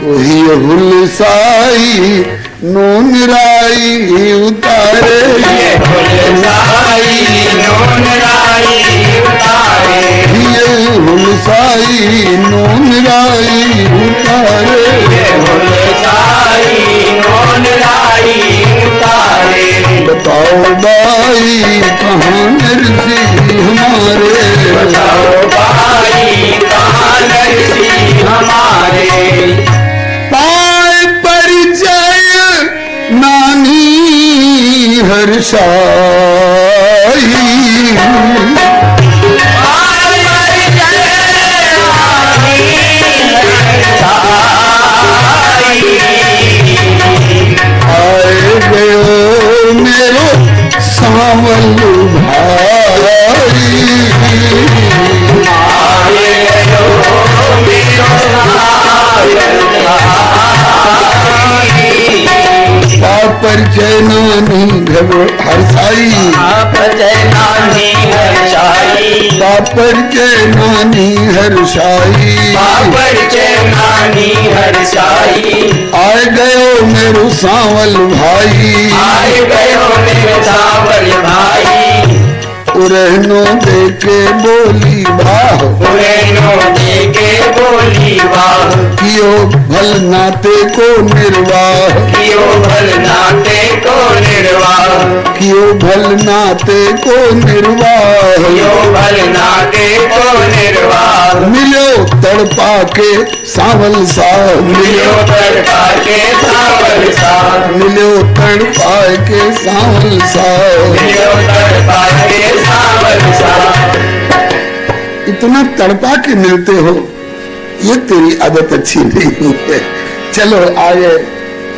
कोई हुलसाई नून राई उतारे, हुलसाई नून राई उतारे, ये हुलसाई नून राई उतारे, हुलसाई नून राई उतारे। बताओ बाई कहाँ नरसी हमारे, बताओ भाई कहाँ नरसी हमारे। पाए परिचय नानी हर्षाई, आए गयो मेरो सावल भाई, पर जैनानी घबो हरसाई, पर जैनानी हरसाई, पर जैनानी हरसाई, पर जैनानी हरसाई। आए गयो मेरो सावल भाई, आए गयो मेरो सावल भाई। उरहनो देके बोली वाह, उरहनो देके बोली वाह, कियो भल नाते को निर्वाह, कियो भल नाते को निर्वाह, कियो भल नाते को निर्वाह, कियो भल नाते को निर्वाह। मिलो तड़पा के सावल साह, मिलो तड़पा के सावल साह, मिलो तड़पा के सावल साह, मिलो तड़पा के सावल साह। इतना तड़पा के मिलते हो, ये तेरी आदत अच्छी नहीं है। चलो आगे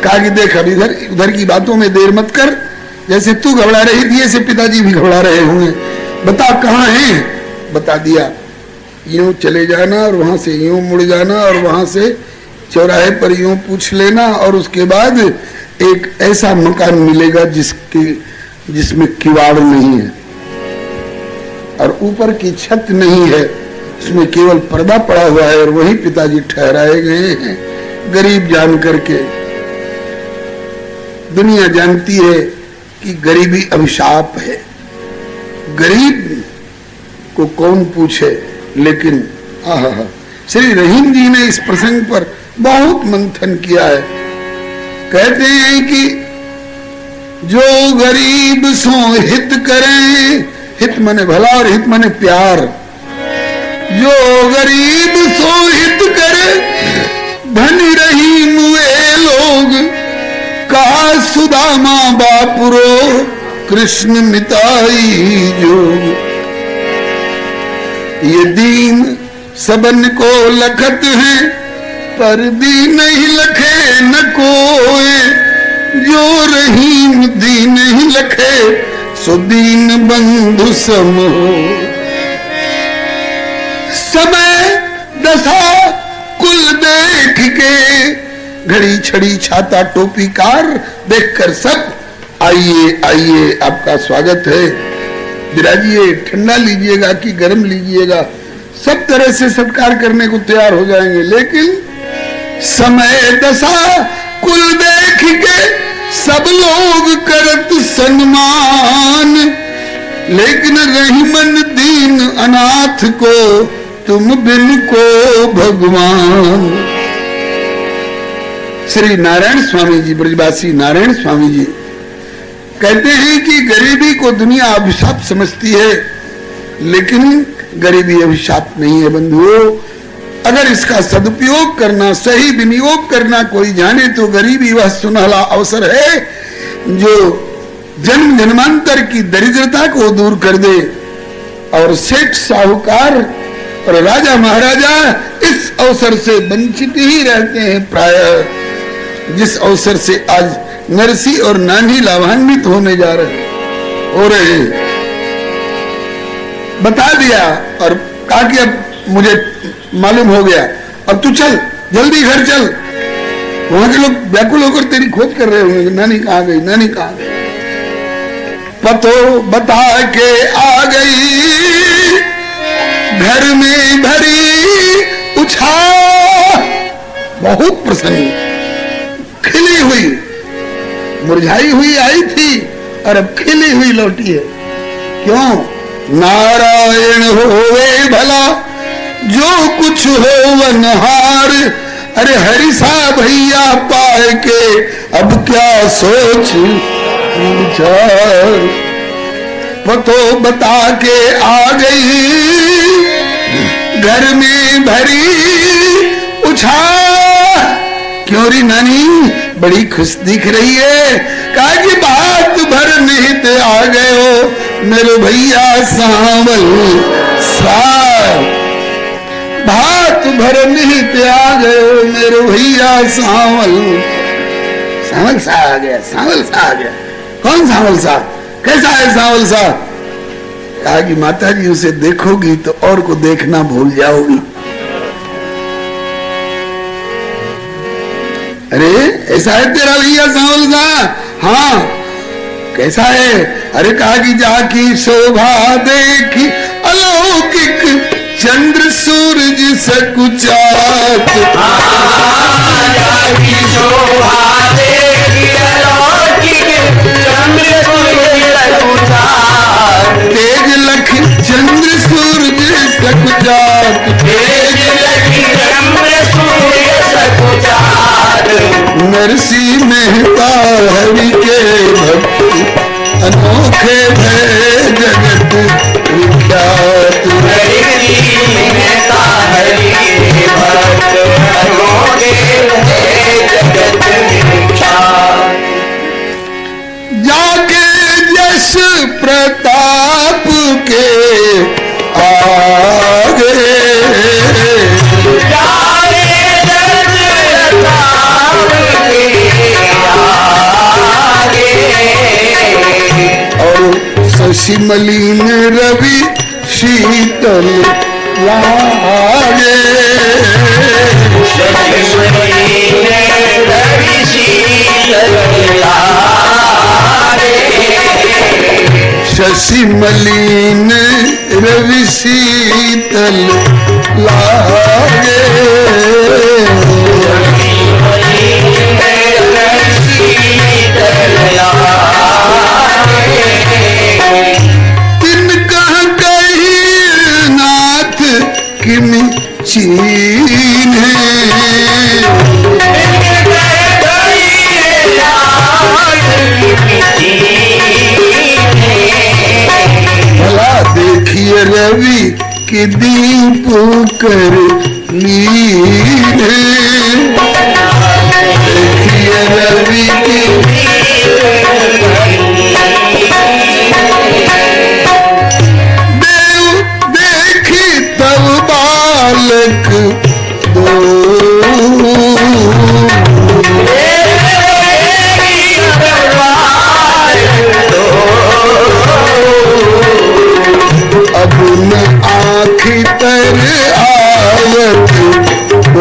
कागी देख, अब इधर उधर की बातों में देर मत कर। जैसे तू घबरा रही थी ऐसे पिताजी भी घबरा रहे होंगे। बता कहाँ हैं? बता दिया, यूं चले जाना और वहां से यूं मुड़ जाना और वहां से चौराहे पर यूं पूछ लेना और उसके बाद एक ऐसा मकान मिलेगा जिसमें किवाड़ नहीं है और ऊपर की छत नहीं है, उसमें केवल पर्दा पड़ा हुआ है और वही पिताजी ठहराए गए हैं गरीब जान करके। दुनिया जानती है कि गरीबी अभिशाप है, गरीब को कौन पूछे, लेकिन आहा, श्री रहीम जी ने इस प्रसंग पर बहुत मंथन किया है। कहते हैं कि जो गरीब सो हित करें, हित मने भला और हित मने प्यार, जो गरीब सो हित करे धन रहीम वे लोग, कहा सुदामा बापुरो कृष्ण मिताई जोग। ये दीन सबन को लखत है पर दीन नहीं लखे न कोई, जो रहीम दीन नहीं लखे सो दीन बंधु सम हो। समय दशा कुल देख के, घड़ी छड़ी छाता टोपी कार देखकर सब आइए आइए आपका स्वागत है, विराजिए, ठंडा लीजिएगा कि गर्म लीजिएगा, सब तरह से सत्कार करने को तैयार हो जाएंगे। लेकिन समय दशा कुल देख के सब लोग करत सम्मान, लेकिन रहीमन दीन अनाथ को तुम बिन को भगवान। श्री नारायण स्वामी जी, ब्रजवासी नारायण स्वामी जी कहते हैं कि गरीबी को दुनिया अभिशाप समझती है, लेकिन गरीबी अभिशाप नहीं है बंधुओं। अगर इसका सदुपयोग करना, सही विनियोग करना कोई जाने तो गरीबी वह सुनहला अवसर है जो जन्म जन्मांतर की दरिद्रता को दूर कर दे। और सेठ साहूकार और राजा महाराजा इस अवसर से वंचित ही रहते हैं प्रायः, जिस अवसर से आज नरसी और नानी लाभान्वित होने जा रहे बता दिया और कहा कि अब मुझे मालूम हो गया, अब तू चल, जल्दी घर चल। वहां के लोग व्याकुल होकर तेरी खोज कर रहे होंगे, नानी कहाँ गई, नानी कहाँ गई। पतो बता के आ गई, घर में भरी उछाल, बहुत प्रसन्न, खिली हुई, मुरझाई हुई आई थी और अब खिली हुई लौटी है। क्यों? नारायण होवे भला जो कुछ हो वनहार, अरे हरि सा भैया पाए के अब क्या सोच विचार। वो तो बता के आ गई घर में भरी उछाल। क्यों री नानी बड़ी खुश दिख रही है? कहा कि बात भर निहित आ गए हो मेरे भैया सांवल सा, बात भर निहित आ गए हो मेरे भैया सांवल। सांवल सा आ गया, सांवल सा आ गया। कौन सांवल सा? कैसा है सांवल सा? कहा कि माता जी उसे देखोगी तो और को देखना भूल जाओगी। अरे ऐसा है तेरा भैया सांवल सा? हाँ। कैसा है? अरे कहा कि जाकी शोभा देखी अलौकिक चंद्र सूरज सकुचात। जाकी शोभा देखी अलौकिक चंद्र सूरज सकुचात। तेज लख चंद्र सूरज सकुचात। तेज लख चंद्र सूरज सकुचात। नरसी मेहता हरि के भक्त अनोखे भय जगत विख्यात। नरसी मेहता हरि के भक्त अनोखे भय जगत विख्यात। जाके यश प्रताप के आगे, शशि मलिन रवि शीतल लागे। शशि मलिन रवि शीतल लागे। शशि मलिन रवि शीतल लागे। चीन भला देखिए रवि की दीप कर लीन। देखिए रवि की बालक दो अब न आँख तर आवत दो।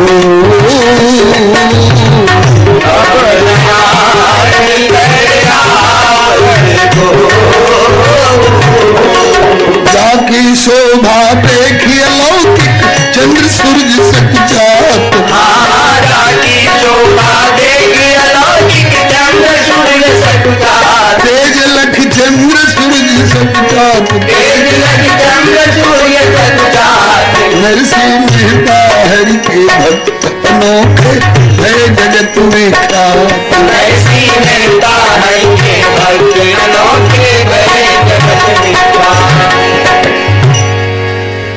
जाकी शोभा देखी अलौकिक चंद्र सूरज सकुचात। जाकी शोभा देखी अलौकिक चंद्र सूरज सकुचात। तेज लख चंद्र सूरज सकुचात। तेज लख चंद्र सूरज सकुचात। नरसी मेहता हरि के भक्त अनोखे भय जगत विख्यात। नरसी मेहता हरि के भक्त अनोखे भय जगत विख्यात।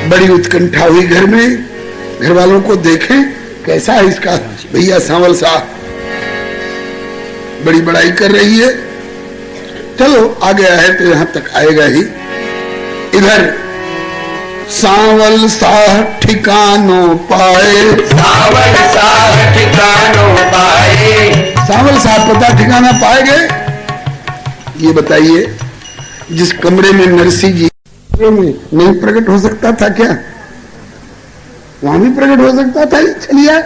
बड़ी उत्कंठा हुई घर में, घर वालों को देखें कैसा है इसका भैया सांवल सा। बड़ी बड़ाई कर रही है। चलो आ गया है तो यहां तक आएगा ही। इधर सांवल सा ठिकानों पाए। सांवल सा ठिकानों पाए। सांवल सा पता ठिकाना पाए गए। ये बताइए जिस कमरे में नरसिंह जी में नहीं प्रकट हो सकता था क्या? वहां भी प्रकट हो सकता था चलिए,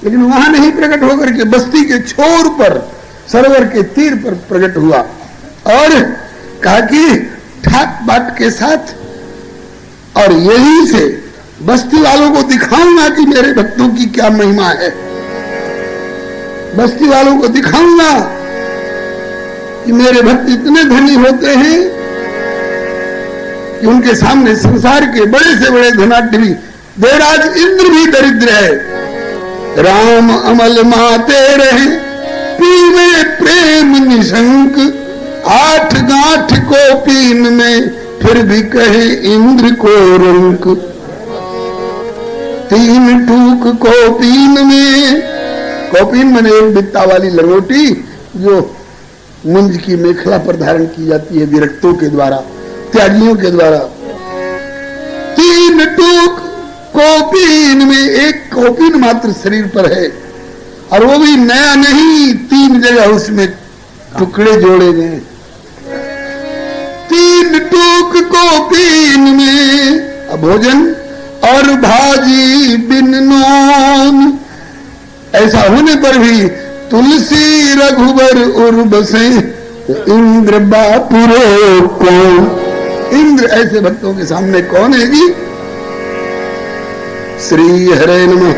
लेकिन वहां नहीं प्रकट होकर के बस्ती के छोर पर सरोवर के तीर पर प्रकट हुआ और कहा कि ठाक बाट के साथ और यहीं से बस्ती वालों को दिखाऊंगा कि मेरे भक्तों की क्या महिमा है। बस्ती वालों को दिखाऊंगा कि मेरे भक्त इतने धनी होते हैं कि उनके सामने संसार के बड़े से बड़े धनाढ्य भी, देवराज इंद्र भी दरिद्र है। राम अमल माते रहे पीवे प्रेम निशंक, 8 गांठ को पीन में फिर भी कहे इंद्र को रंक। 3 टूक कोपीन में, कोपीन मैंने एक बित्ता वाली लंगोटी जो मुंज की मेखला पर धारण की जाती है विरक्तों के द्वारा, त्यागियों के द्वारा। 3 टूक कोपीन में, एक कोपीन मात्र शरीर पर है और वो भी नया नहीं, 3 जगह उसमें टुकड़े जोड़े गए। 3 टूक कोपीन में भोजन और भाजी बिन नोन, ऐसा होने पर भी तुलसी रघुबर उर बसे इंद्र बापुरो कौन। इंद्र ऐसे भक्तों के सामने कौन है जी? श्री हरे नमः।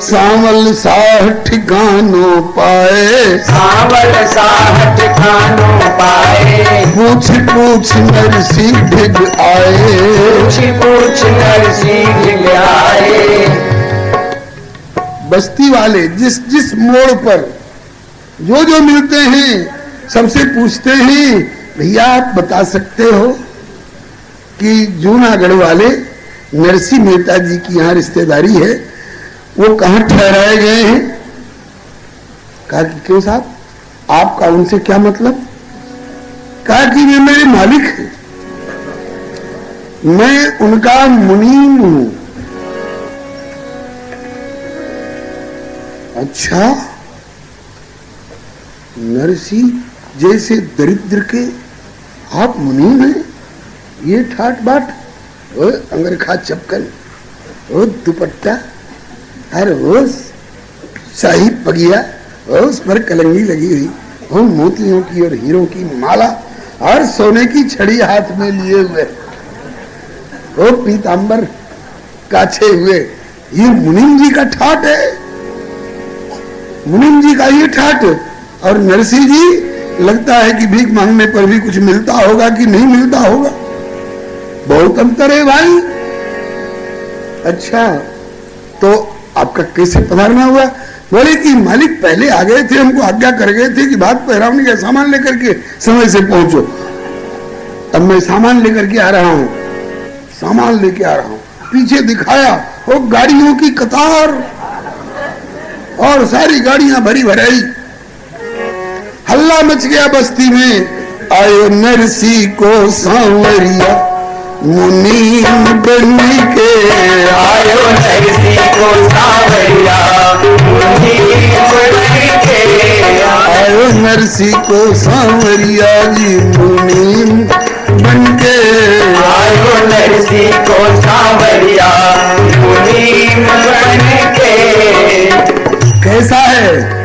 सावल साह ठिकानों पाए, सावल साह ठिकानों पाए, पूछ पूछ नरसी भिग आए, पूछ पूछ नरसी भिग आए। बस्ती वाले जिस जिस मोड़ पर जो जो मिलते हैं सबसे पूछते हैं, भैया आप बता सकते हो कि जूनागढ़ वाले नरसी मेहता जी की यहाँ रिश्तेदारी है, वो कहाँ ठहराए गए हैं? कहा कि क्यों साहब, आपका उनसे क्या मतलब? कहा कि वे मेरे मालिक हैं, मैं उनका मुनीम हूं। अच्छा, नरसी जैसे दरिद्र के आप मुनीम हैं? ये ठाट बाट, ओ अंगरखा चपकन, ओ दुपट्टा, अरे वो शाही पगिया, उस पर कलंगी लगी हुई, वो मोतियों की और हीरों की माला और सोने की छड़ी हाथ में लिए हुए, वो पीतांबर काछे हुए, ये मुनीम जी का ठाट है, मुनीम जी का ये ठाट। और नरसी जी लगता है कि भीख मांगने पर भी कुछ मिलता होगा कि नहीं मिलता होगा, बहुत अंतर है भाई। अच्छा, तो आपका कैसे पधारना हुआ? बोले कि मालिक पहले आ गए थे, हमको आज्ञा कर गए थे कि भात पहरावने का सामान लेकर के समय से पहुंचो। अब मैं सामान लेकर के आ रहा हूं, सामान लेके आ रहा हूं। पीछे दिखाया वो गाड़ियों की कतार और सारी गाड़ियां भरी भराई, हल्ला मच गया बस्ती में। आयो नरसी को सांवरिया मुनीम बन के, आयो नरसी को सांवरिया मुनीम बन के, आयो नरसी को सांवरिया जी मुनीम बन के, आयो नरसी को सांवरिया मुनीम बन के। कैसा है?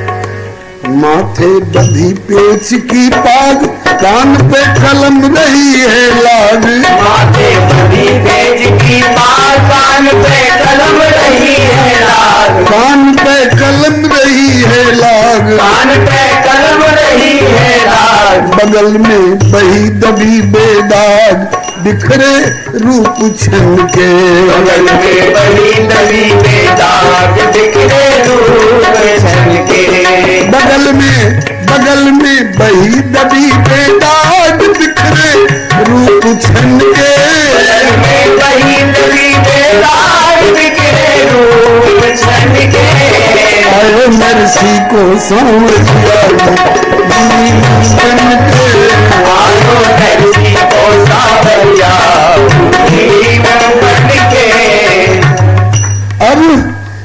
माथे बंधी पेच की पाग, कान पे कलम रही है लाग, माथे बंधी पेच की पाग, कान पे कलम रही है लाग, कान पे कलम रही है लाग, कान पे कलम रही है लाग। बगल में बही दबी बेदाग, बिखरे रूप छन के, बगल में बही दबी बेदाग, बिखरे रूप छन के, बगल में बही दबी बेदाग, बिखरे रूप छन के, बगल में बही दबी बेदाग, बिखरे रूप छन के। आयो नरसी को सांवरिया मुनीम बन के, आयो नरसी को सांवरिया मुनीम बन के। अब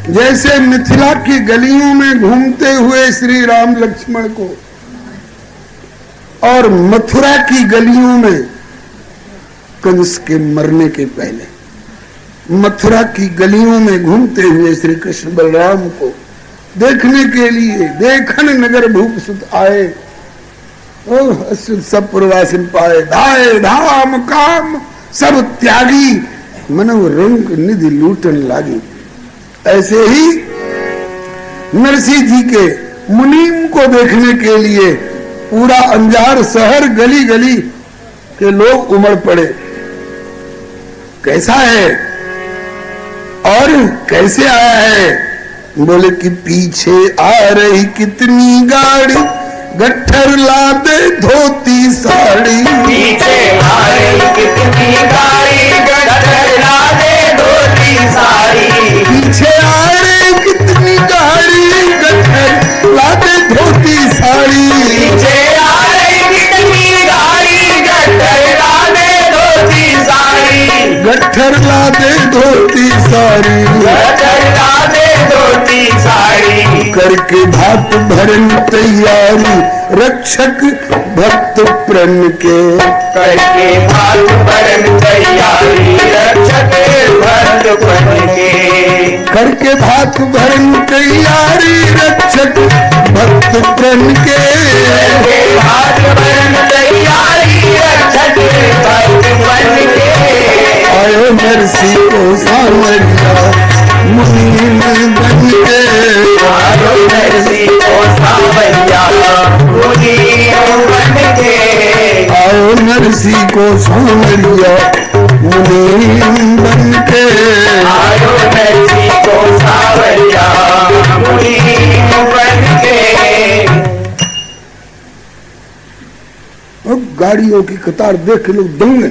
जैसे मिथिला की गलियों में घूमते हुए श्री राम लक्ष्मण को और मथुरा की गलियों में कंस के मरने के पहले मथुरा की गलियों में घूमते हुए श्री कृष्ण बलराम को देखने के लिए देखन नगर भूप सुत आए, सब पुरवासिन पाए, धाए धाम काम सब त्यागी, मनव रंग निधि लूटन लागी। ऐसे ही नरसिंह जी के मुनीम को देखने के लिए पूरा अंजार शहर गली गली के लोग उमड़ पड़े। कैसा है और कैसे आया है? बोले कि पीछे आ रही कितनी गाड़ी, गट्ठर लादे धोती साड़ी। पीछे आ रही कितनी गाड़ी, गट्ठर लादे धोती साड़ी। पीछे आ रही कितनी गाड़ी, गट्ठर लादे धोती साड़ी। पीछे आ रही कितनी गाड़ी, गट्ठर लादे धोती साड़ी। गट्ठर लादे धोती साड़ी। गट्ठर लादे धोती साड़ी। करके भात भरन तैयारी, रक्षक भक्त प्रण के। करके भात भरन तैयारी, रक्षक भक्त प्रण के। करके भात भरन तैयारी, रक्षक भक्त प्रण के। करके भात भरन तैयारी, रक्षक भक्त प्रण के। आयो नरसिंह को सांवरिया, मुनीम बन के। आयो नरसिंह को सांवरिया, मुनीम बन के। आयो नरसिंह को सांवरिया, मुनीम बन के। आयो नरसिंह को सांवरिया, मुनीम बन के। अब गाड़ियों की कतार देख के लोग दंग गए।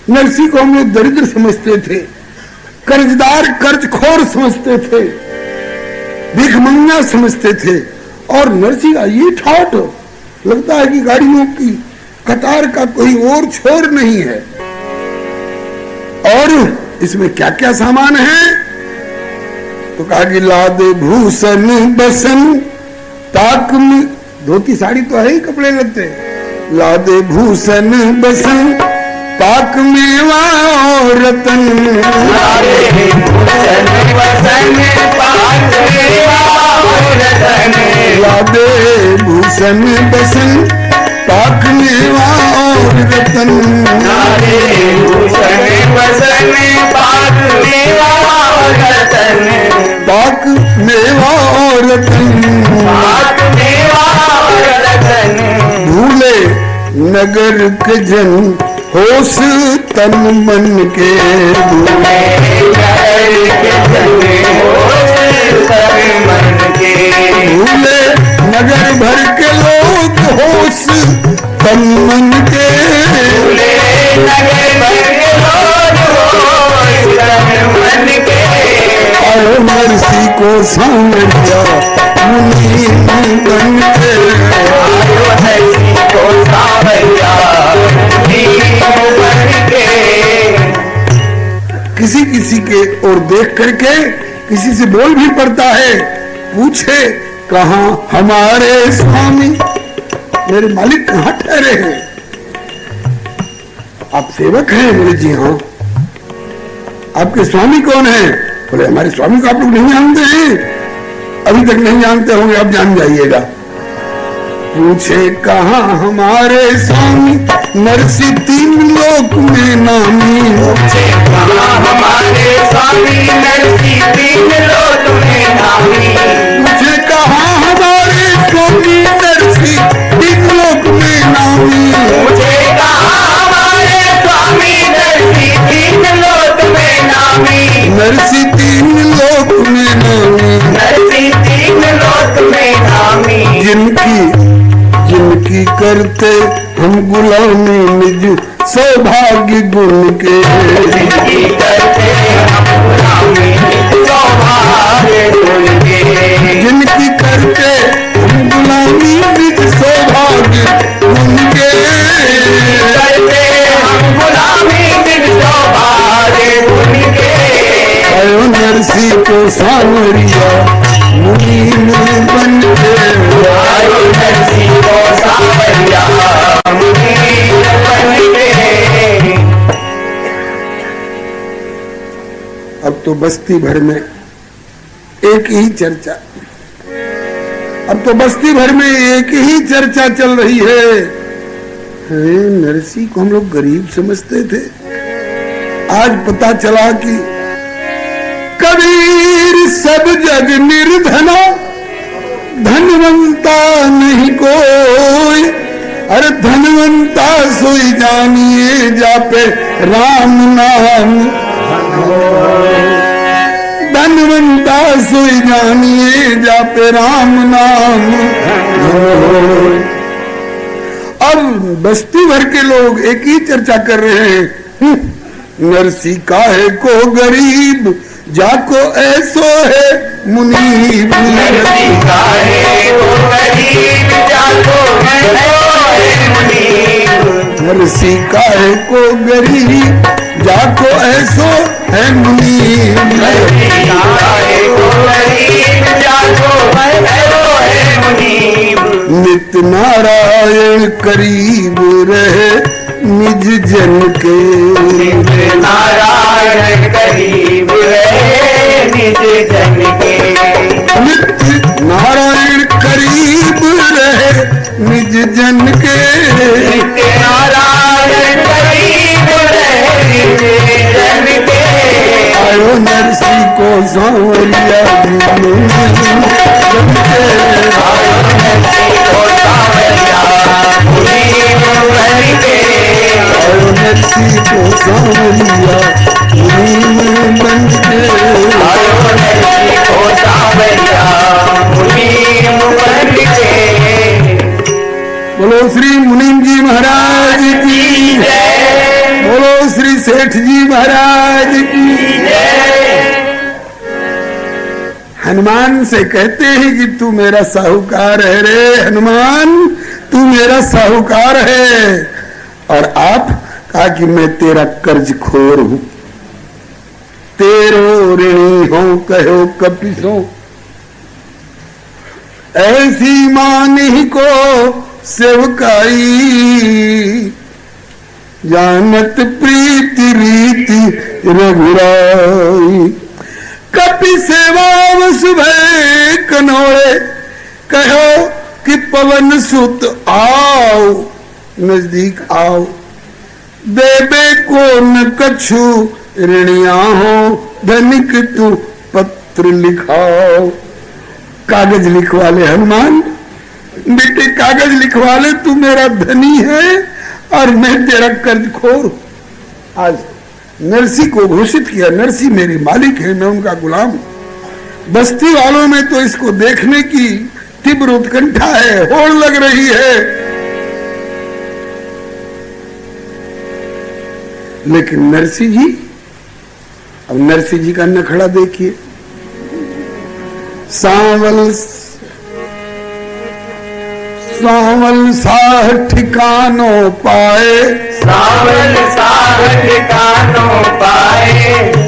नरसिंह को हम लोग दरिद्र समझते थे, कर्जदार कर्जखोर समझते थे, भिखमंगा समझते थे, और नरसिंह का ये ठाट लगता है कि गाड़ियों की कतार का कोई और छोर नहीं है। और इसमें क्या क्या सामान है? तो कहा कि लादे भूषण बसन, ताक में धोती साड़ी तो है ही, कपड़े लगते। लादे भूषण बसन, पाक मेवा और रतन। लादे भूषण बसन, पाक मेवा और रतन। लादे भूषण बसन, पाक मेवा और रतन। लादे भूषण बसन, पाक मेवा और रतन। पाक मेवा और रतन। पाक मेवा और रतन। भूले नगर के जन, होश तन मन के। भूले नगर के जन, होश तन मन के। भूले नगर भर के लोग, होश तन मन के। भूले नगर भर के लोग, होश तन मन के। आयो नरसिंह को सांवरिया, मुनीम बन के। आयो नरसिंह को सांवरिया, मुनीम बन के। किसी किसी के और देख करके किसी से बोल भी पड़ता है, पूछे कहाँ हमारे स्वामी, मेरे मालिक कहाँ ठहरे हैं? आप सेवक हैं? बोले जी हाँ। आपके स्वामी कौन है? बोले हमारे स्वामी को आप लोग नहीं जानते हैं? अभी तक नहीं जानते होंगे, अब जान जाइएगा। पूछे कहाँ हमारे स्वामी, नरसिंह तीन लोक में नामी। पूछे कहाँ हमारे स्वामी, नरसिंह तीन लोक में नामी। पूछे कहाँ हमारे स्वामी, नरसिंह तीन लोक में नामी। पूछे कहाँ हमारे स्वामी, नरसिंह तीन लोक में नामी। नरसिंह तीन लोक में नामी। नरसिंह तीन लोक में नामी। जिनकी करते हम गुलामी, निज सौभाग्य गुण के। जिनकी करते हम गुलामी, सौभाग्य गुण के। जिनकी करते हम गुलामी, निज सौभाग्य गुण के। करते हम गुलामी, निज सौभाग्य गुण के। आयो नरसिंह को सांवरिया, मुनीम बन के। आयो नरसिंह को सांवरिया, मुनीम बन के। अब तो बस्ती भर में एक ही चर्चा, अब तो बस्ती भर में एक ही चर्चा चल रही है। नरसिंह को हम लोग गरीब समझते थे, आज पता चला कि कबीर सब जग निर्धना, धनवंता नहीं कोई, अरे धनवंता सोई जानिए जापे राम नाम। धनवंता सोई जानिए जापे राम नाम। अब बस्ती भर के लोग एक ही चर्चा कर रहे हैं, नरसी काहे को गरीब जाको ऐसो है मुनीब। नरसी काहे को गरीब जाको ऐसो है मुनीब। नरसी काहे को गरीब जाको ऐसो है मुनीब। नरसी काहे को गरीब जाको ऐसो है मुनीब। नित नारायण करीब रहे निज जन के। नित नारायण करीब रहे निज जन के। नित नारायण करीब रहे निज जन के। नित नारायण करीब रहे निज जन के। आयो नरसी को सांवरिया जन के। आयो नरसी को सांवरिया मुनीब बन के। आयो नरसी को सांवरिया मुनीब बन के। आयो नरसी को सांवरिया मुनीब बन के। बोलो श्री मुनीम जी महाराज की जय। बोलो श्री सेठ जी महाराज की जय। हनुमान से कहते हैं कि तू मेरा साहूकार है रे हनुमान, तू मेरा साहूकार है। और आप कहा कि मैं तेरा कर्ज खोर हूं, तेरो ऋणी हो कहो कपिसो। ऐसी मानी को सेवकाई, जानत प्रीति रीति रघुराई। कपि सेवा सुबह कनोड़े, कहो कि पवन सुत आओ, नजदीक आओ। देबे को न कछु ऋणिया हो, धनिक तू पत्र लिखाओ। कागज लिखवा ले हनुमान, बेटे कागज लिखवा ले, तू मेरा धनी है और मैं तेरा कर्ज खोर। आज नरसी को घोषित किया, नरसी मेरी मालिक है, मैं उनका गुलाम। बस्ती वालों में तो इसको देखने की तीव्र उत्कंठा है, होड़ लग रही है। लेकिन नरसी जी, अब नरसी जी का नखड़ा देखिए। सांवल साह ठिकानों पाए, सावल साह ठिकानों पाए।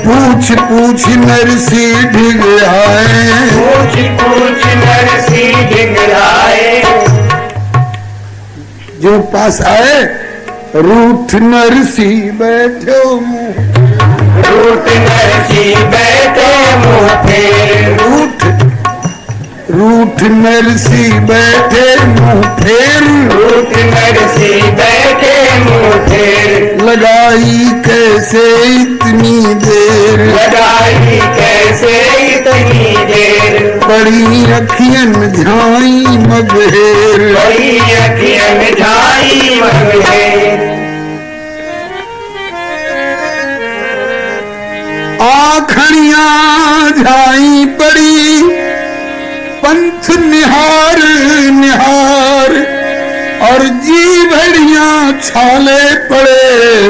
पूछ पूछ नरसी ढिग आए। पूछ पूछ नरसी ढिंगराए। जो पास आए, रूठ नरसी बैठे मुंह। रूठ नरसी बैठे मुंह फेर। रूठ नरसी बैठे मुंह फेर। रूठ नरसी बैठे मुंह फेर। लगाई कैसे इतनी देर, लगाई कैसे इतनी देर। बड़ी अखियन झाई मगहेर। बड़ी अखियन झाई मगहेर। आखड़िया झाई पड़ी पंथ निहार निहार। और जी भड़िया छाले पड़े,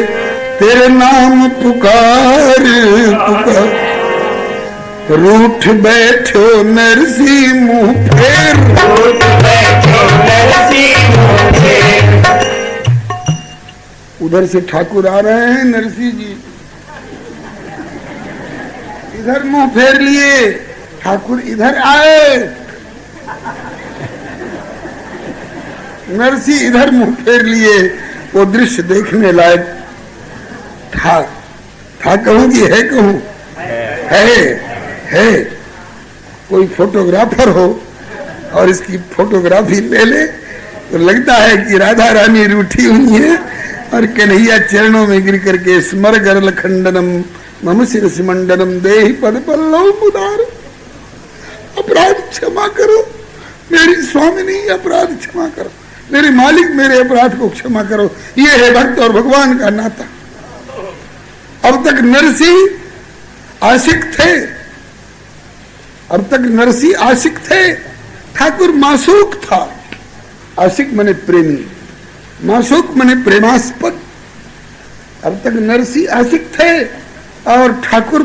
तेरे नाम पुकार पुकार। रूठ बैठो नरसी मुंह फेर। रूठ बैठो नरसी मुंह फेर। उधर से ठाकुर आ रहे हैं, नरसी जी इधर मुंह फेर लिए, ठाकुर इधर आए, नरसी इधर मुंह फेर लिए। वो दृश्य देखने लायक था कहूं कि है कहूं, है। कोई फोटोग्राफर हो और इसकी फोटोग्राफी ले ले तो लगता है कि राधा रानी रूठी हुई है और कन्हैया चरणों में गिर करके स्मर गरल खंडनम मम शिरस मंडनम देहि पद पल्लव मुदार। अपराध क्षमा करो, मेरी स्वामिनी अपराध क्षमा करो, मेरे मालिक मेरे अपराध को क्षमा करो। ये है भक्त और भगवान का नाता। अब तक नरसिंह आशिक थे, अब तक नरसिंह आशिक थे, ठाकुर मासूक था। आशिक मने प्रेमी, मासूक मने प्रेमास्पद। अब तक नरसिंह आशिक थे और ठाकुर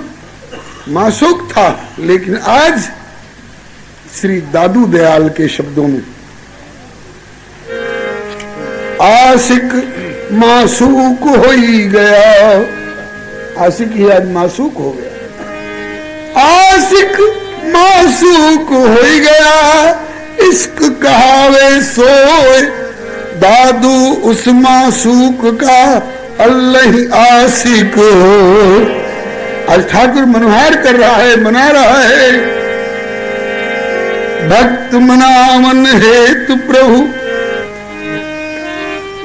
मासूक था, लेकिन आज श्री दादू दयाल के शब्दों में आशिक मासूक हो ही गया, आशिक ही आज मासूक हो गया, आशिक मासूक हो ही गया, इश्क कहावे सोए दादू उस मासूक का अल्लाह आशिक हो। आज ठाकुर मनोहार कर रहा है, मना रहा है। भक्त मनावन हेतु प्रभु,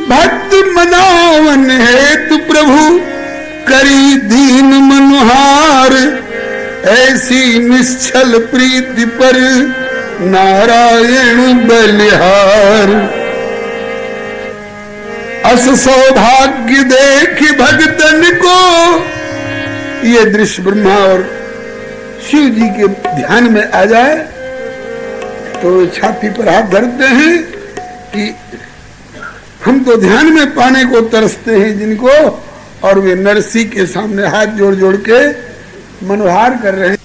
भक्त मनावन हेतु प्रभु करी दीन मनोहार, ऐसी निश्चल प्रीति पर नारायण बलिहार। अस सौभाग्य देख भक्तन को, ये दृश्य ब्रह्मा और शिव जी के ध्यान में आ जाए तो छाती पर हाथ धरते हैं कि हम तो ध्यान में पाने को तरसते हैं जिनको, और वे नरसिंह के सामने हाथ जोड़ जोड़ के मनोहार कर रहे हैं।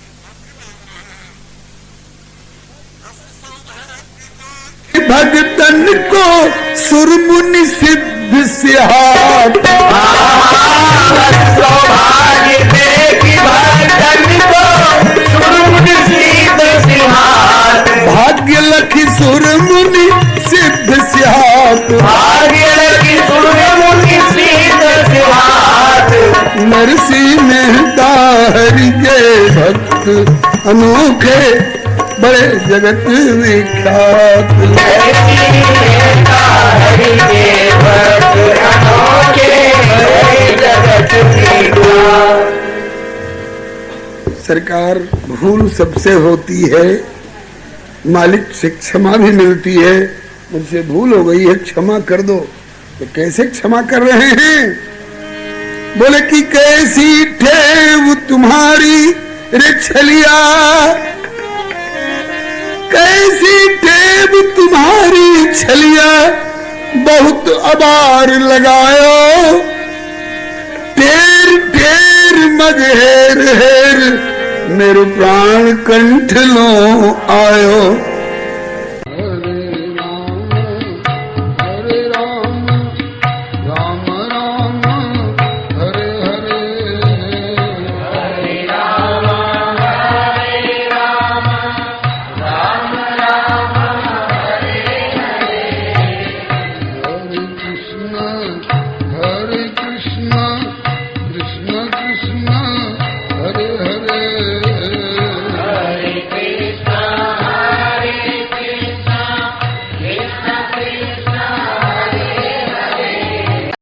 भगतन को सुरमुनि सिद्ध सिहार, सौभाग्य देखी भक्तन को सुरमुनि सिद्ध सिहार, भाग्य लखी सुरमुनि सिद्ध सिहार, भाग्य लखी सुरमुनि सिद्ध सिहार। नरसिंह मेहता हरि के भक्त अनोखे बड़े जगत विख्यात, हरि के भक्त अनोखे बड़े जगत विख्यात। सरकार भूल सबसे होती है, मालिक से क्षमा भी मिलती है। मुझसे भूल हो गई है, क्षमा कर दो। तो कैसे क्षमा कर रहे हैं? बोले कि कैसी ठेव तुम्हारी रे छलिया, कैसी टेब तुम्हारी छलिया, बहुत अबार लगायो, टेर टेर मग हेर हेर, मेरे प्राण कंठ लो आयो।